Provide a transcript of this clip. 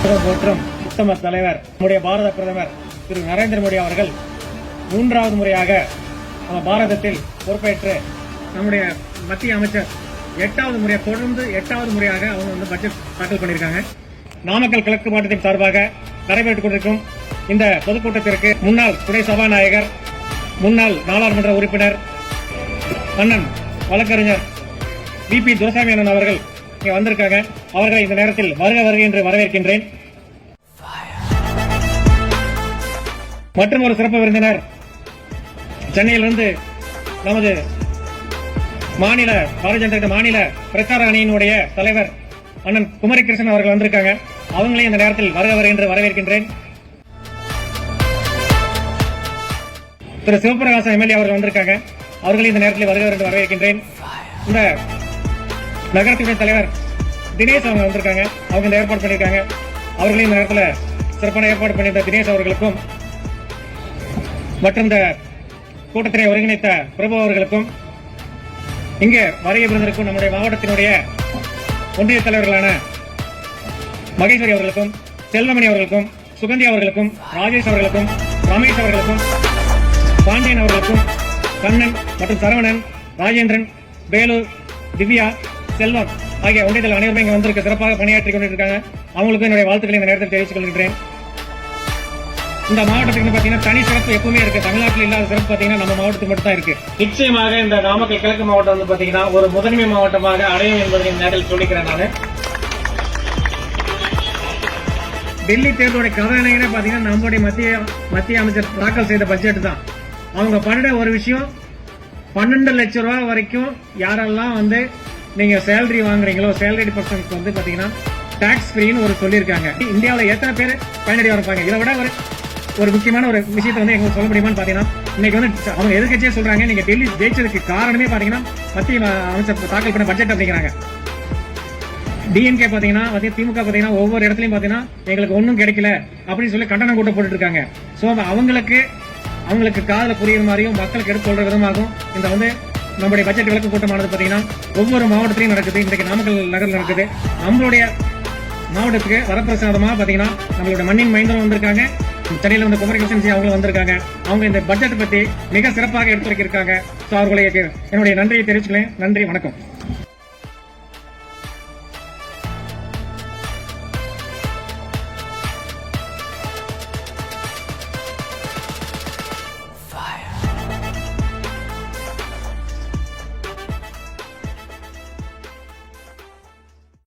போற்றும் உத்தம தலைவர் நம்முடைய பாரத பிரதமர் திரு நரேந்திர மோடி அவர்கள் 3வது முறையாக நம்ம பாரதத்தில் பொறுப்பேற்று நம்முடைய மத்திய அமைச்சர் 8வது முறையாக தொடர்ந்து 8வது முறையாக அவங்க வந்து பட்ஜெட் தாக்கல் பண்ணியிருக்காங்க. நாமக்கல் கிழக்கு மாவட்டத்தின் சார்பாக நடைபெற்றுக் கொண்டிருக்கும் இந்த பொதுக்கூட்டத்திற்கு முன்னாள் துணை சபாநாயகர், முன்னாள் நாடாளுமன்ற உறுப்பினர், அண்ணன் வழக்கறிஞர் VP துரைசாமி அண்ணன் அவர்கள் இங்கே வந்திருக்காங்க. அவர்களை இந்த நேரத்தில் வருக வருக என்று வரவேற்கின்றேன். மற்றும் ஒரு சிறப்பு விருந்தினர் சென்னையிலிருந்து நமது மாநில பாரதிய ஜனதா கட்சி மாநில பிரச்சார அணியினுடைய தலைவர் அண்ணன் குமரி கிருஷ்ணன் அவர்கள் வந்திருக்காங்க. அவங்களையும் இந்த நேரத்தில் வருக வருக என்று வரவேற்கின்றேன். திரு சிவபிரகாசம் MLA அவர்கள் வந்திருக்காங்க. அவர்களையும் இந்த நேரத்தில் வருக என்று வரவேற்கின்றேன். இந்த நகரத்துடைய தலைவர் தினேஷ் அவங்க வந்திருக்காங்க. அவங்க இந்த ஏற்பாடு பண்ணியிருக்காங்க. அவர்களையும் இந்த நேரத்தில் சிறப்பான ஏற்பாடு பண்ணியிருந்த தினேஷ் அவர்களுக்கும் மற்றும் இந்த கூட்டத்தினை ஒருங்கிணைத்த பிரபு அவர்களுக்கும் இங்கே வருகை புரிந்திருக்கும் நம்முடைய மாவட்டத்தினுடைய ஒன்றிய தலைவர்களான மகேஸ்வரி அவர்களுக்கும், செல்வமணி அவர்களுக்கும், சுகந்தி அவர்களுக்கும், ராஜேஷ் அவர்களுக்கும், ரமேஷ் அவர்களுக்கும், பாண்டியன் அவர்களுக்கும், கண்ணன் மற்றும் சரவணன், ராஜேந்திரன், வேலூர், திவ்யா, செல்வம் ஆகிய ஒன்றியத்தில் அனைவருமே இங்கே வந்திருக்க சிறப்பாக பணியாற்றிக் கொண்டிருக்காங்க. அவங்களுக்கும் என்னுடைய வாழ்த்துக்களை இந்த நேரத்தில் தெரிவித்துக் கொள்கிறேன். இந்த மாவட்டத்துக்கு பாத்தீங்கன்னா தனி சிறப்பு எப்பவுமே இருக்கு. தமிழ்நாட்டில் இல்லாத சிறப்பு பாத்தீங்கன்னா நம்ம மாவட்டத்துக்கு மட்டும் தான் இருக்கு. நிச்சயமாக இந்த நாமக்கல் கிழக்கு மாவட்டம் வந்து பாத்தீங்கன்னா ஒரு முதன்மை மாவட்டமாக அடையும் என்பதை இந்த நேரத்தில் சொல்லிக்கிறேன். நான் டெல்லி தேர்தலுடைய கதாநாயகனே பாத்தீங்கன்னா நம்முடைய மத்திய அமைச்சர் தாக்கல் செய்த பட்ஜெட் தான். அவங்க பண்ணிட ஒரு விஷயம், 12 லட்சம் ரூபாய் வரைக்கும் யாரெல்லாம் வந்து நீங்க சேலரி வாங்குறீங்களோ சேலரி பர்சனுக்கு வந்து பாத்தீங்கன்னா டாக்ஸ் ஃப்ரீன்னு ஒரு சொல்லியிருக்காங்க. இந்தியாவில் எத்தனை பேர் பயனடைய இருப்பாங்க? இதை விட ஒரு முக்கியமான ஒரு விஷயத்தை வந்து எங்களுக்கு சொல்ல முடியுமான்னு பாத்தீங்கன்னா, இன்னைக்கு வந்து அவங்க எதிர்க்கட்சியே சொல்றாங்க நீங்க டெல்லி ஜெயிச்சதுக்கு காரணமே பாத்தீங்கன்னா மத்திய அமைச்சர் தாக்கல் பண்ண பட்ஜெட் அப்படிங்கிறாங்க. DMK பாத்தீங்கன்னா திமுக பாத்தீங்கன்னா ஒவ்வொரு இடத்துலயும் பாத்தீங்கன்னா எங்களுக்கு ஒன்னும் கிடைக்கல அப்படின்னு சொல்லி கண்டனம் கூட்டம் போட்டுட்டு இருக்காங்க. சோ அவங்களுக்கு காதல புரியுற மாதிரியும் மக்களுக்கு எடுத்து சொல்ற விதமாகவும் இந்த வந்து நம்முடைய பட்ஜெட் விளக்கு கூட்டமானது பாத்தீங்கன்னா ஒவ்வொரு மாவட்டத்திலையும் நடக்குது. இன்றைக்கு நாமக்கல் நகரில் நடக்குது. நம்மளுடைய மாவட்டத்துக்கு வரப்பிரசாதமா பாத்தீங்கன்னா நம்மளுடைய மண்ணின் மைந்தரும் வந்திருக்காங்க. சென்னையில வந்து குமரி கிருஷ்ணன் அவங்களும் வந்திருக்காங்க. அவங்க இந்த பட்ஜெட் பத்தி மிக சிறப்பாக எடுத்துரைக்கிருக்காங்க. அவர்களுக்கு என்னுடைய நன்றியை தெரிவிச்சுக்கிறேன். நன்றி, வணக்கம்.